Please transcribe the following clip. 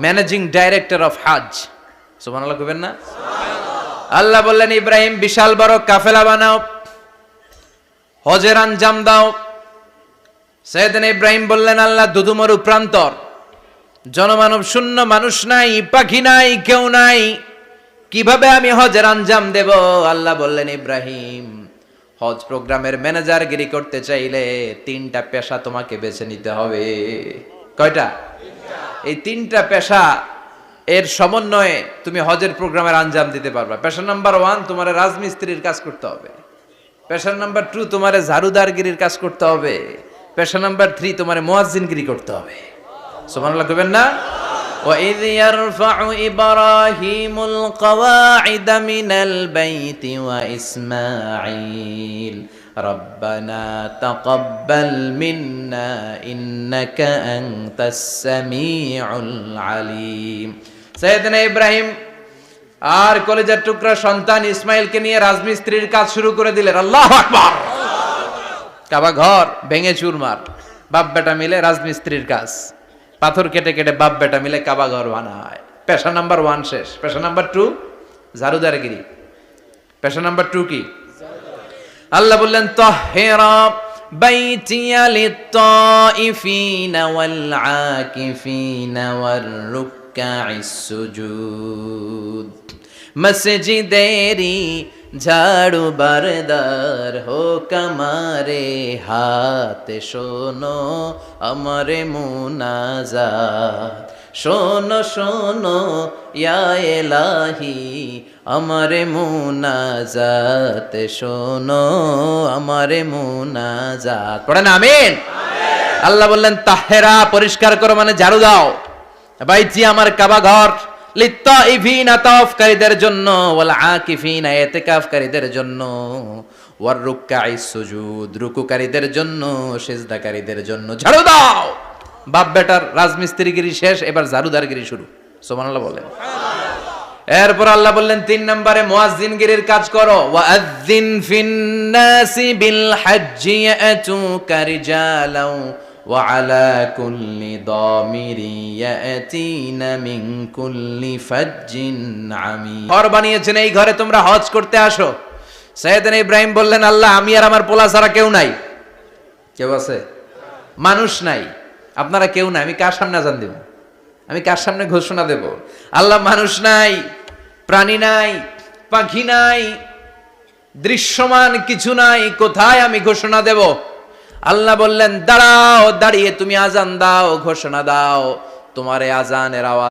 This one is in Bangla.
ম্যানেজিং ডাইরেক্টর অফ হজ। সুবহানাল্লাহ কইবেন না? আল্লাহ বললেন, ইব্রাহিম বিশাল বড় কাফেলা বানাও, হজের আঞ্জাম দাও। সাইয়েদনা ইব্রাহিম বললেন, আল্লাহ দুদুমরু প্রান্তর, জনমানব শূন্য, মানুষ নাই, পাখি নাই, কেউ নাই, কিভাবে আমি হজের আঞ্জাম দেব? আল্লাহ বললেন, ইব্রাহিম হজ প্রোগ্রামের ম্যানেজারগিরি করতে চাইলে 3টা পেশা তোমাকে বেছে নিতে হবে। কয়টা? এই 3টা পেশা এর সমন্বয়ে তুমি হজের প্রোগ্রামের আঞ্জাম দিতে পারবা। পেশা নাম্বার 1, তোমার রাজমিস্ত্রির কাজ করতে হবে। পেশা নাম্বার 2, তোমার ঝাড়ুদারগিরির কাজ করতে হবে। পেশা নাম্বার 3, তোমার মুয়াজ্জিনগিরি করতে হবে। সুবহানাল্লাহ কইবেন না? وَإِذْ يَرْفَعُ إِبْرَاهِيمُ الْقَوَاعِدَ مِنَ الْبَيْتِ وَإِسْمَاعِيلُ رَبَّنَا تَقَبَّلْ مِنَّا إِنَّكَ أَنْتَ السَّمِيعُ الْعَلِيمُ। সাইয়েদনা ইব্রাহিম আর কলেজের টুকরা সন্তান ইসমাইলকে নিয়ে রাজমিস্ত্রির কাজ শুরু করে দিলেন। আল্লাহু আকবার! কাবা ঘর ভেঙে চুরমার, বাপ বেটা মিলে রাজমিস্ত্রির কাজ, পাথর কেটে কেটে বাপ বেটা মিলে কাবা ঘর বানায়। পেশা নাম্বার 1 শেষ। পেশা নাম্বার 2 ঝাড়ুদারগিরি। পেশা নাম্বার 2 কি? আল্লাহ বললেন, তাহহিরা বাইতিয়া লিত-তাইফিনা ওয়াল আকিফিনা ওয়ার রুকআইস সুজুদ। মসজিদেরি ঝাড়ু বারদার হোক আমারে হাত, শোনো আমারে মুনাজাত, শোনো শোনো ইয়া ইলাহি আমারে মুনাজাত, শোনো আমারে মুনাজাত। পড়েন আমিন। আল্লাহ বললেন, তাহেরা পরিষ্কার করো, মানে ঝাড়ু দাও, বাইতি আমার কাবা ঘর, লিত্তাইফিনা তাওয়াফকারীদের জন্য, ওয়াল আকিফিনা ইতিকাফকারীদের জন্য, ওয়ার রুকআইস সুজুদ রুকুকারীদের জন্য, সিজদাকারীদের জন্য ঝাড়ু দাও। বাপ বেটার রাজমিস্ত্রিগিরি শেষ, এবার ঝাড়ুদারগিরি শুরু। সুবহানাল্লাহ বলেন। এরপর আল্লাহ বললেন 3 নম্বরে মুয়াজ্জিনগিরির কাজ করো। ওয়াআযযিন ফিন-নাসি বিল হজ্জি ইয়াতুকা রিজালাও ওয়া আলা কুল্লি দামিরি ইয়াতিনা মিন কুল্লি ফাজ্জিন আমিক। ঘর বানিয়েছেন, এই ঘরে তোমরা হজ করতে আসো। সাইয়েদনা ইব্রাহিম বললেন, আল্লাহ আমি আর আমার পোলা ছাড়া কেউ নাই। কেউ আছে? মানুষ নাই, আপনারা কেউ নাই, আমি কার সামনে আযান দেব? আমি কার সামনে ঘোষণা দেব? আল্লাহ মানুষ নাই, প্রাণী নাই, পাখি নাই, দৃশ্যমান কিছু নাই, কোথায় আমি ঘোষণা দেব? আল্লাহ বললেন, দাঁড়াও, দাঁড়িয়ে তুমি আজান দাও, ঘোষণা দাও। তোমার এই আজানের আওয়াজ